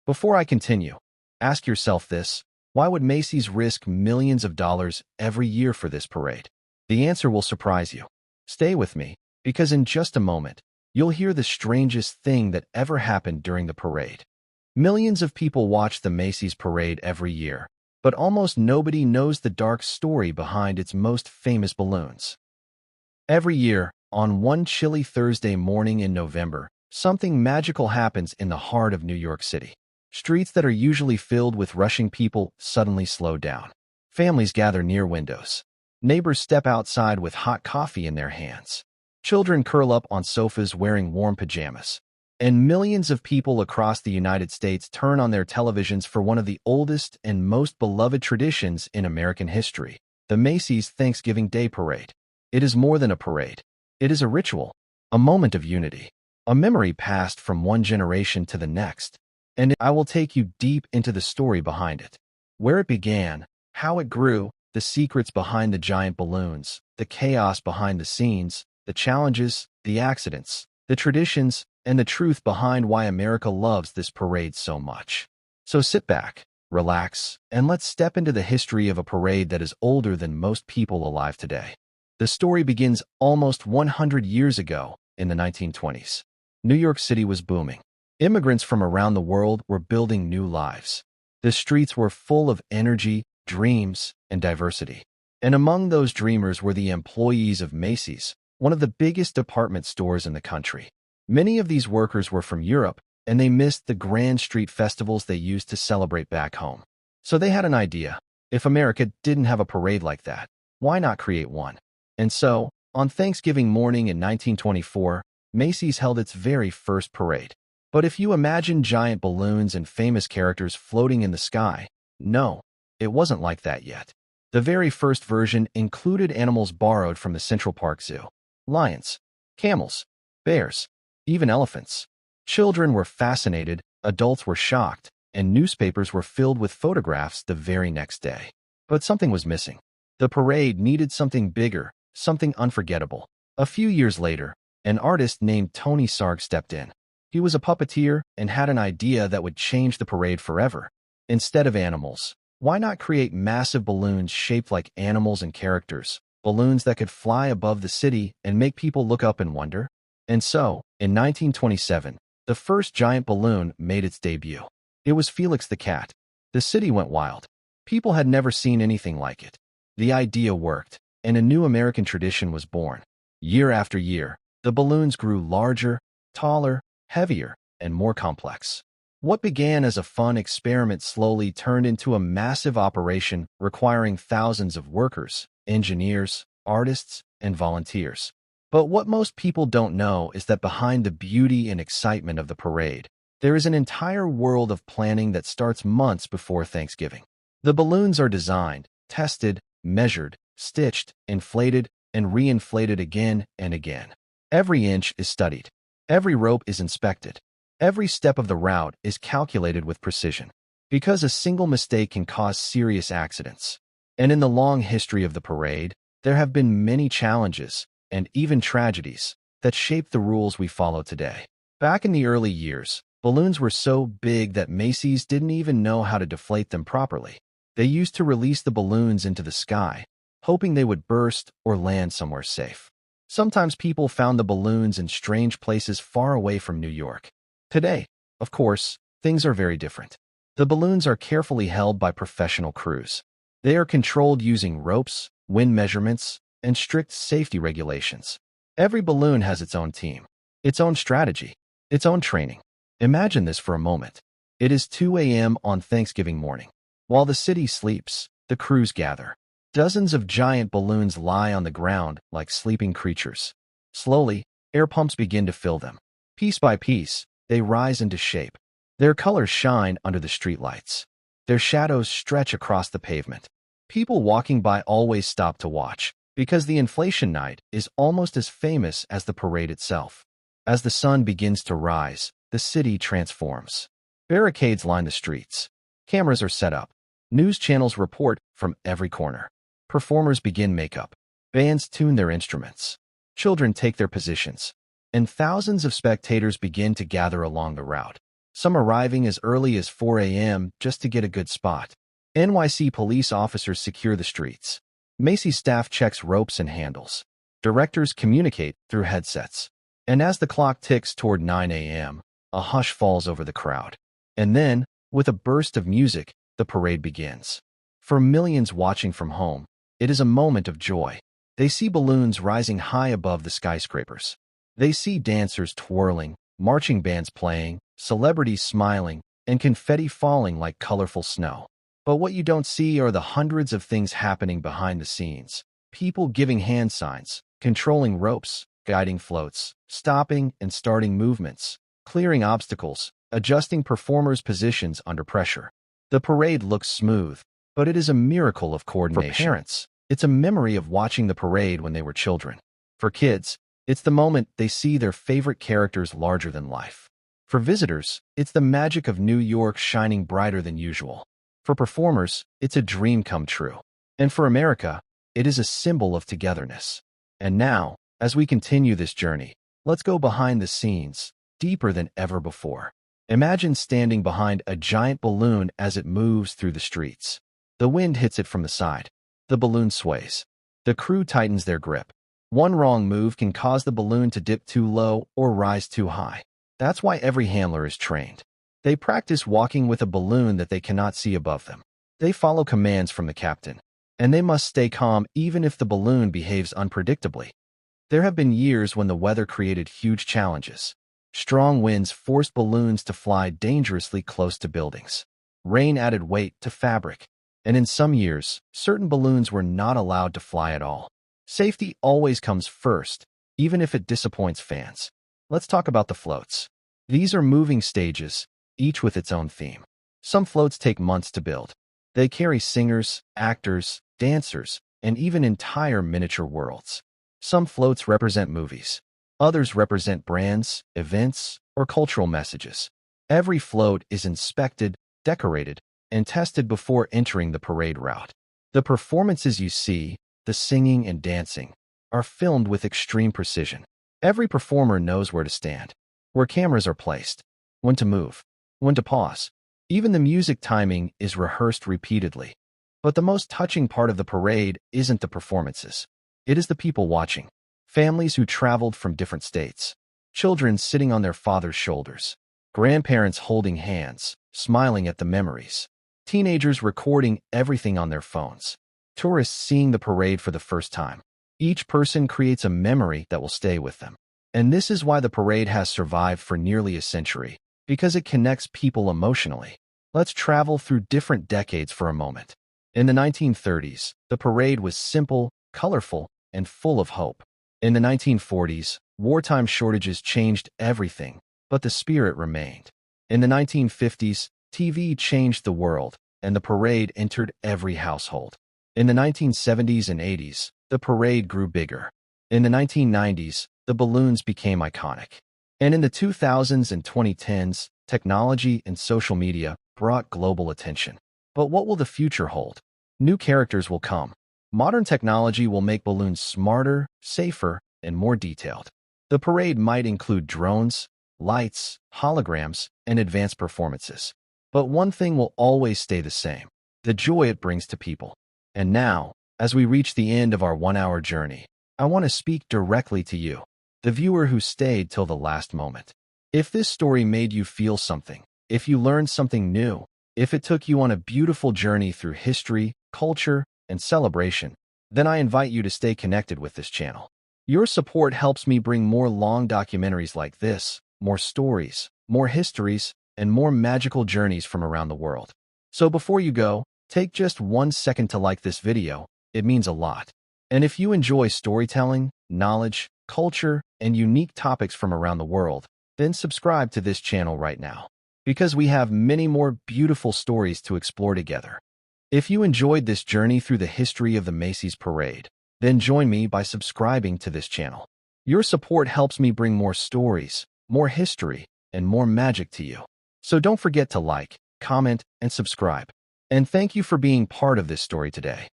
Before I continue, ask yourself this: why would Macy's risk millions of dollars every year for this parade? The answer will surprise you. Stay with me, because in just a moment, you'll hear the strangest thing that ever happened during the parade. Millions of people watch the Macy's parade every year, but almost nobody knows the dark story behind its most famous balloons. Every year, on one chilly Thursday morning in November, something magical happens in the heart of New York City. Streets that are usually filled with rushing people suddenly slow down. Families gather near windows. Neighbors step outside with hot coffee in their hands. Children curl up on sofas wearing warm pajamas. And millions of people across the United States turn on their televisions for one of the oldest and most beloved traditions in American history, the Macy's Thanksgiving Day Parade. It is more than a parade. It is a ritual, a moment of unity, a memory passed from one generation to the next. And I will take you deep into the story behind it. Where it began, how it grew, the secrets behind the giant balloons, the chaos behind the scenes, the challenges, the accidents, the traditions, and the truth behind why America loves this parade so much. So sit back, relax, and let's step into the history of a parade that is older than most people alive today. The story begins almost 100 years ago in the 1920s. New York City was booming. Immigrants from around the world were building new lives. The streets were full of energy, dreams, and diversity. And among those dreamers were the employees of Macy's, one of the biggest department stores in the country. Many of these workers were from Europe, and they missed the grand street festivals they used to celebrate back home. So they had an idea. If America didn't have a parade like that, why not create one? And so, on Thanksgiving morning in 1924, Macy's held its very first parade. But if you imagine giant balloons and famous characters floating in the sky, no, it wasn't like that yet. The very first version included animals borrowed from the Central Park Zoo. Lions, camels, bears, even elephants. Children were fascinated, adults were shocked, and newspapers were filled with photographs the very next day. But something was missing. The parade needed something bigger, something unforgettable. A few years later, an artist named Tony Sarg stepped in. He was a puppeteer and had an idea that would change the parade forever. Instead of animals, why not create massive balloons shaped like animals and characters, balloons that could fly above the city and make people look up and wonder? And so, in 1927, the first giant balloon made its debut. It was Felix the Cat. The city went wild. People had never seen anything like it. The idea worked, and a new American tradition was born. Year after year, the balloons grew larger, taller, heavier, and more complex. What began as a fun experiment slowly turned into a massive operation requiring thousands of workers, engineers, artists, and volunteers. But what most people don't know is that behind the beauty and excitement of the parade, there is an entire world of planning that starts months before Thanksgiving. The balloons are designed, tested, measured, stitched, inflated, and reinflated again and again. Every inch is studied. Every rope is inspected. Every step of the route is calculated with precision, because a single mistake can cause serious accidents. And in the long history of the parade, there have been many challenges, and even tragedies, that shaped the rules we follow today. Back in the early years, balloons were so big that Macy's didn't even know how to deflate them properly. They used to release the balloons into the sky, hoping they would burst or land somewhere safe. Sometimes people found the balloons in strange places far away from New York. Today, of course, things are very different. The balloons are carefully held by professional crews. They are controlled using ropes, wind measurements, and strict safety regulations. Every balloon has its own team, its own strategy, its own training. Imagine this for a moment. It is 2 a.m. on Thanksgiving morning. While the city sleeps, the crews gather. Dozens of giant balloons lie on the ground like sleeping creatures. Slowly, air pumps begin to fill them. Piece by piece, they rise into shape. Their colors shine under the streetlights. Their shadows stretch across the pavement. People walking by always stop to watch, because the inflation night is almost as famous as the parade itself. As the sun begins to rise, the city transforms. Barricades line the streets. Cameras are set up. News channels report from every corner. Performers begin makeup. Bands tune their instruments. Children take their positions. And thousands of spectators begin to gather along the route. some arriving as early as 4 a.m. just to get a good spot. NYC police officers secure the streets. Macy staff checks ropes and handles. Directors communicate through headsets. And as the clock ticks toward 9 a.m., a hush falls over the crowd. And then, with a burst of music, the parade begins. For millions watching from home, it is a moment of joy. They see balloons rising high above the skyscrapers. They see dancers twirling, marching bands playing, celebrities smiling, and confetti falling like colorful snow. But what you don't see are the hundreds of things happening behind the scenes. People giving hand signs, controlling ropes, guiding floats, stopping and starting movements, clearing obstacles, adjusting performers' positions under pressure. The parade looks smooth, but it is a miracle of coordination. For parents, it's a memory of watching the parade when they were children. For kids, it's the moment they see their favorite characters larger than life. For visitors, it's the magic of New York shining brighter than usual. For performers, it's a dream come true. And for America, it is a symbol of togetherness. And now, as we continue this journey, let's go behind the scenes, deeper than ever before. Imagine standing behind a giant balloon as it moves through the streets. The wind hits it from the side. The balloon sways. The crew tightens their grip. One wrong move can cause the balloon to dip too low or rise too high. That's why every handler is trained. They practice walking with a balloon that they cannot see above them. They follow commands from the captain, and they must stay calm even if the balloon behaves unpredictably. There have been years when the weather created huge challenges. Strong winds forced balloons to fly dangerously close to buildings. Rain added weight to fabric. And in some years, certain balloons were not allowed to fly at all. Safety always comes first, even if it disappoints fans. Let's talk about the floats. These are moving stages, each with its own theme. Some floats take months to build. They carry singers, actors, dancers, and even entire miniature worlds. Some floats represent movies. Others represent brands, events, or cultural messages. Every float is inspected, decorated, and tested before entering the parade route. The performances you see, the singing and dancing, are filmed with extreme precision. Every performer knows where to stand, where cameras are placed, when to move, when to pause. Even the music timing is rehearsed repeatedly. But the most touching part of the parade isn't the performances. It is the people watching. Families who traveled from different states. Children sitting on their father's shoulders. Grandparents holding hands, smiling at the memories. Teenagers recording everything on their phones. Tourists seeing the parade for the first time. Each person creates a memory that will stay with them. And this is why the parade has survived for nearly a century, because it connects people emotionally. Let's travel through different decades for a moment. In the 1930s, the parade was simple, colorful, and full of hope. In the 1940s, wartime shortages changed everything, but the spirit remained. In the 1950s, TV changed the world, and the parade entered every household. In the 1970s and 80s, the parade grew bigger. In the 1990s, the balloons became iconic. And in the 2000s and 2010s, technology and social media brought global attention. But what will the future hold? New characters will come. Modern technology will make balloons smarter, safer, and more detailed. The parade might include drones, lights, holograms, and advanced performances. But one thing will always stay the same: the joy it brings to people. And now, as we reach the end of our 1-hour journey, I want to speak directly to you, the viewer who stayed till the last moment. If this story made you feel something, if you learned something new, if it took you on a beautiful journey through history, culture, and celebration, then I invite you to stay connected with this channel. Your support helps me bring more long documentaries like this, more stories, more histories, and more magical journeys from around the world. So before you go, take just 1 second to like this video. It means a lot. And if you enjoy storytelling, knowledge, culture, and unique topics from around the world, then subscribe to this channel right now, because we have many more beautiful stories to explore together. If you enjoyed this journey through the history of the Macy's Parade, then join me by subscribing to this channel. Your support helps me bring more stories, more history, and more magic to you. So don't forget to like, comment, and subscribe. And thank you for being part of this story today.